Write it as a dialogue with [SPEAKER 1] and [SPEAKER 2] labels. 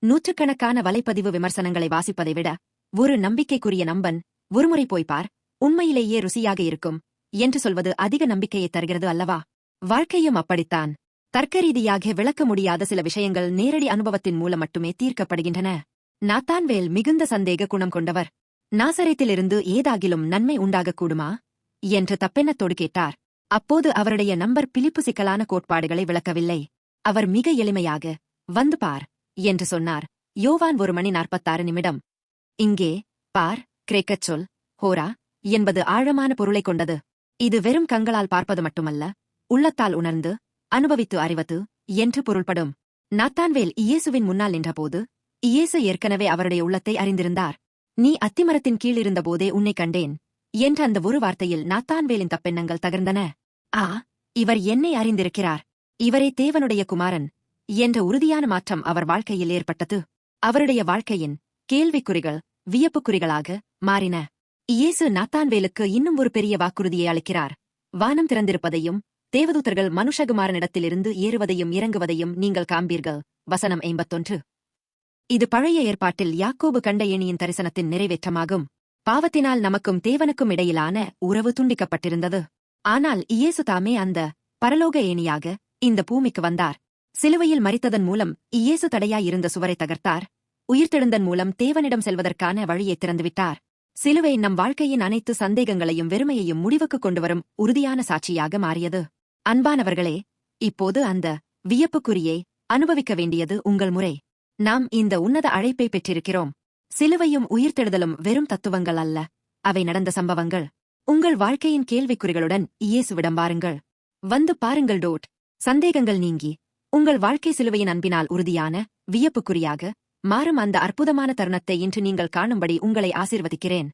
[SPEAKER 1] நூற்றுக்கணக்கான வலைப்பதிவு விமர்சனங்களை வாசிப்பதை விட ஒரு நம்பிக்கைக்குரிய நம்பன் ஒருமுறை போய்ப்பார், உண்மையிலேயே ருசியாக இருக்கும் என்று சொல்வது அதிக நம்பிக்கையை தருகிறது அல்லவா? வாழ்க்கையும் அப்படித்தான். தர்க்கரீதியாக விளக்க முடியாத சில விஷயங்கள் நேரடி அனுபவத்தின் மூலம் மட்டுமே தீர்க்கப்படுகின்றன. நாத்தான்வேல் மிகுந்த சந்தேக குணம் கொண்டவர். நாசரேத்திலிருந்து ஏதாகிலும் நன்மை உண்டாகக்கூடுமா என்று தப்பெண்ணத்தோடு கேட்டார். அப்போது அவருடைய நம்பர் பிலிப்பு சிக்கலான கோட்பாடுகளை விளக்கவில்லை. அவர் மிக எளிமையாக, வந்து பார் என்று சொன்னார். யோவான் 1:46. இங்கே பார் கிரேக்கச் சொல் ஹோரா என்பது ஆழமான பொருளைக் கொண்டது. இது வெறும் கண்களால் பார்ப்பது மட்டுமல்ல, உள்ளத்தால் உணர்ந்து அனுபவித்து அறிவது என்று பொருள்படும். நாத்தான்வேல் இயேசுவின் முன்னால் நின்றபோது இயேசு ஏற்கனவே அவருடைய உள்ளத்தை அறிந்திருந்தார். நீ அத்திமரத்தின் கீழ் இருந்தபோதே உன்னை கண்டேன் என்ற அந்த ஒரு வார்த்தையில் நாத்தான்வேலின் தப்பெண்ணங்கள் தகர்ந்தன. ஆ, இவர் என்னை அறிந்திருக்கிறார், இவரே தேவனுடைய குமாரன் என்ற உறுதியான மாற்றம் அவர் வாழ்க்கையில் ஏற்பட்டது. அவருடைய வாழ்க்கையின் கேள்விக்குறிகள் வியப்புக்குறிகளாக மாறின. இயேசு நாத்தான்வேலுக்கு இன்னும் ஒரு பெரிய வாக்குறுதியை அளிக்கிறார். வானம் திறந்திருப்பதையும் தேவதூதர்கள் மனுஷகுமாரனிடத்திலிருந்து ஏறுவதையும் இறங்குவதையும் நீங்கள் காண்பீர்கள். வசனம் 51. இது பழைய ஏற்பாட்டில் யாக்கோபு கண்ட ஏணியின் தரிசனத்தின் நிறைவேற்றமாகும். பாவத்தினால் நமக்கும் தேவனுக்கும் இடையிலான உறவு துண்டிக்கப்பட்டிருந்தது. ஆனால் இயேசு தாமே அந்த பரலோக ஏணியாக இந்த பூமிக்கு வந்தார். சிலுவையில் மரித்ததன் மூலம் இயேசு தடையாயிருந்த சுவரை தகர்த்தார். உயிர்த்தெழுந்தன் மூலம் தேவனிடம் செல்வதற்கான வழியை திறந்துவிட்டார். சிலுவை நம் வாழ்க்கையின் அனைத்து சந்தேகங்களையும் வெறுமையையும் முடிவுக்கு கொண்டுவரும் உறுதியான சாட்சியாக மாறியது. அன்பானவர்களே, இப்போது அந்த வியப்புக்குறியை அனுபவிக்க வேண்டியது உங்கள் முறை. நாம் இந்த உன்னத அழைப்பை பெற்றிருக்கிறோம். சிலுவையும் உயிர்த்தெழுதலும் வெறும் தத்துவங்கள் அல்ல, அவை நடந்த சம்பவங்கள். உங்கள் வாழ்க்கையின் கேள்விக்குறிகளுடன் இயேசுவிடம் வாருங்கள். வந்து பாருங்கள். சந்தேகங்கள் நீங்கி உங்கள் வாழ்க்கை சிலுவையின் அன்பினால் உறுதியான வியப்புக்குறியாக மாறும் அந்த அற்புதமான தருணத்தை இன்று நீங்கள் காணும்படி உங்களை ஆசீர்வதிக்கிறேன்.